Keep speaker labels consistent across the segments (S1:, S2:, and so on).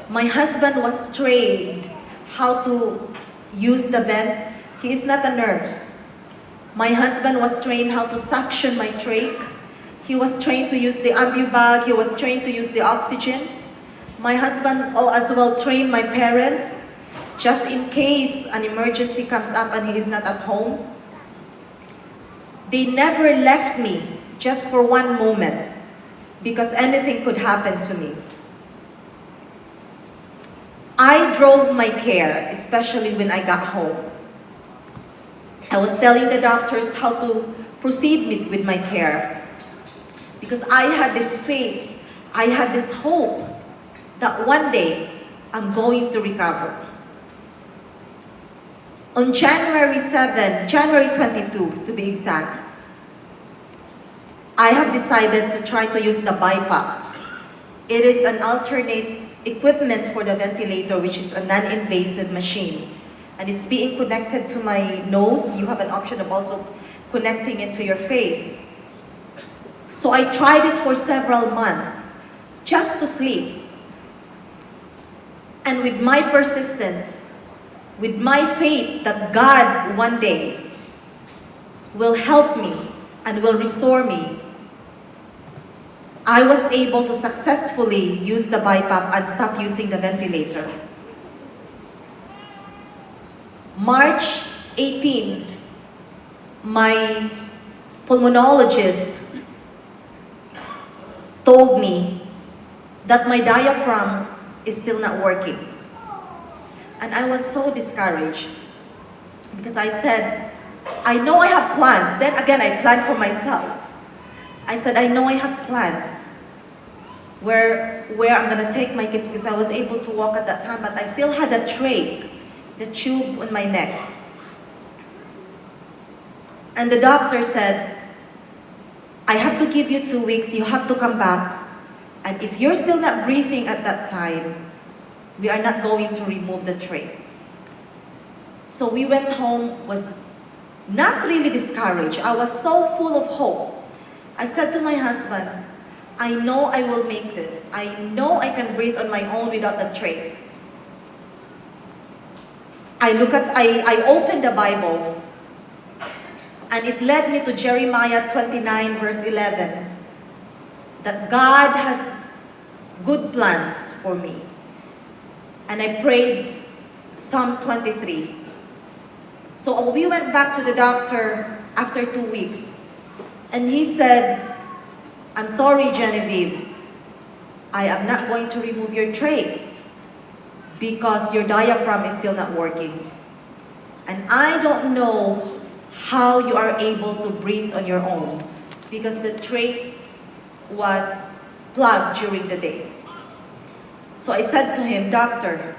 S1: My husband was trained how to use the vent. He is not a nurse. My husband was trained how to suction my trach. He was trained to use the ambu bag. He was trained to use the oxygen. My husband as well trained my parents, just in case an emergency comes up and he is not at home. They never left me just for one moment, because anything could happen to me. I drove my care, especially when I got home. I was telling the doctors how to proceed with my care, because I had this faith, I had this hope that one day I'm going to recover. On January 22 to be exact, I have decided to try to use the BiPAP. It is an alternate equipment for the ventilator, which is a non-invasive machine. And it's being connected to my nose. You have an option of also connecting it to your face. So I tried it for several months, just to sleep. And with my persistence, with my faith that God one day will help me and will restore me, I was able to successfully use the BiPAP and stop using the ventilator. March 18, my pulmonologist told me that my diaphragm is still not working. And I was so discouraged, because I said, I know I have plans. Then again, I planned for myself. I said, I know I have plans where I'm gonna take my kids, because I was able to walk at that time, but I still had a trach, the tube on my neck. And the doctor said, I have to give you 2 weeks, you have to come back. And if you're still not breathing at that time, we are not going to remove the trach. So we went home, was not really discouraged. I was so full of hope. I said to my husband, I know I will make this. I know I can breathe on my own without the trach. I opened the Bible, and it led me to Jeremiah 29 verse 11, that God has good plans for me. And I prayed Psalm 23. So we went back to the doctor after 2 weeks. And he said, I'm sorry, Genevieve, I am not going to remove your trach because your diaphragm is still not working. And I don't know how you are able to breathe on your own, because the trach was plugged during the day. So I said to him, Doctor,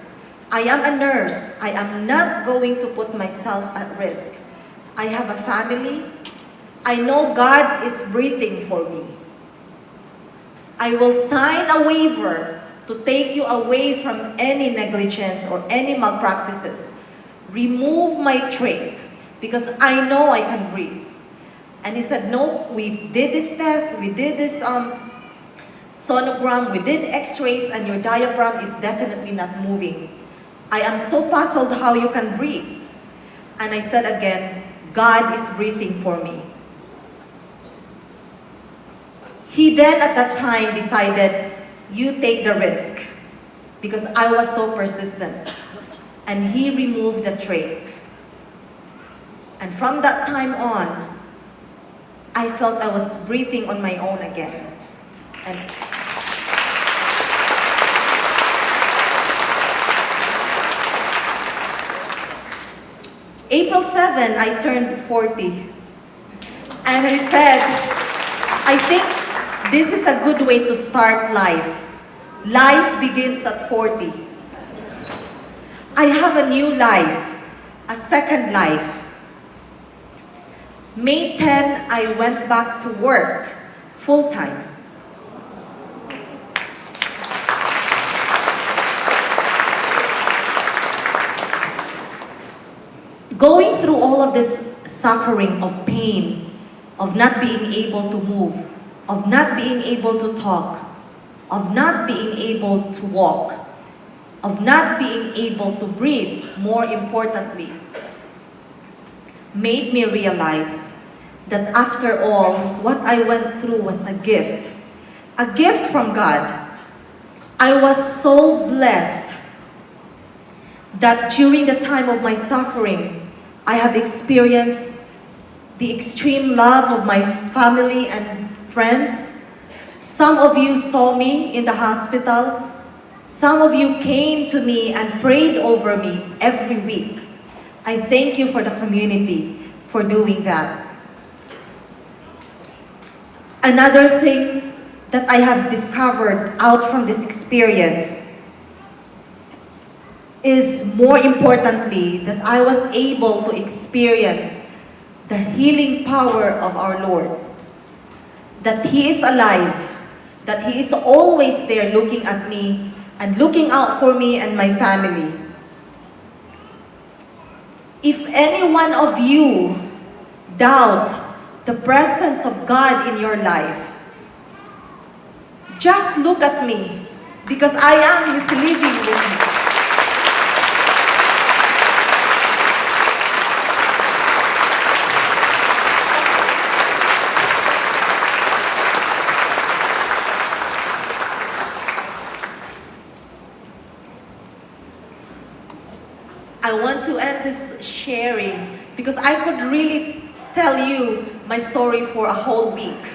S1: I am a nurse. I am not going to put myself at risk. I have a family. I know God is breathing for me. I will sign a waiver to take you away from any negligence or any malpractices. Remove my trach, because I know I can breathe. And he said, no, we did this test, we did this sonogram, we did x-rays, and your diaphragm is definitely not moving. I am so puzzled how you can breathe. And I said again, God is breathing for me. He then at that time decided, you take the risk, because I was so persistent. And he removed the trach. And from that time on, I felt I was breathing on my own again. And April 7, I turned 40. And I said, I think this is a good way to start life. Life begins at 40. I have a new life, a second life. May 10, I went back to work full-time. Going through all of this suffering of pain, of not being able to move, of not being able to talk, of not being able to walk, of not being able to breathe, more importantly, made me realize that after all, what I went through was a gift from God. I was so blessed that during the time of my suffering, I have experienced the extreme love of my family and friends. Some of you saw me in the hospital. Some of you came to me and prayed over me every week. I thank you for the community for doing that. Another thing that I have discovered out from this experience is, more importantly, that I was able to experience the healing power of our Lord. That He is alive, that He is always there looking at me and looking out for me and my family. If any one of you doubt the presence of God in your life, just look at me, because I am His living with me. I want to end this sharing because I could really tell you my story for a whole week,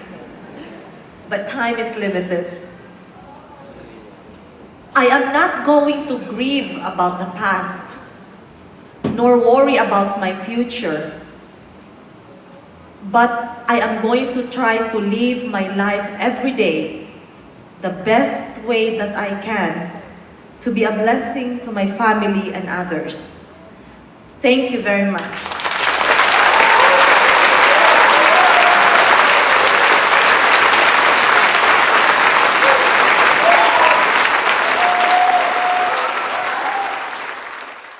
S1: but time is limited. I am not going to grieve about the past, nor worry about my future, but I am going to try to live my life every day the best way that I can to be a blessing to my family and others. Thank you very much.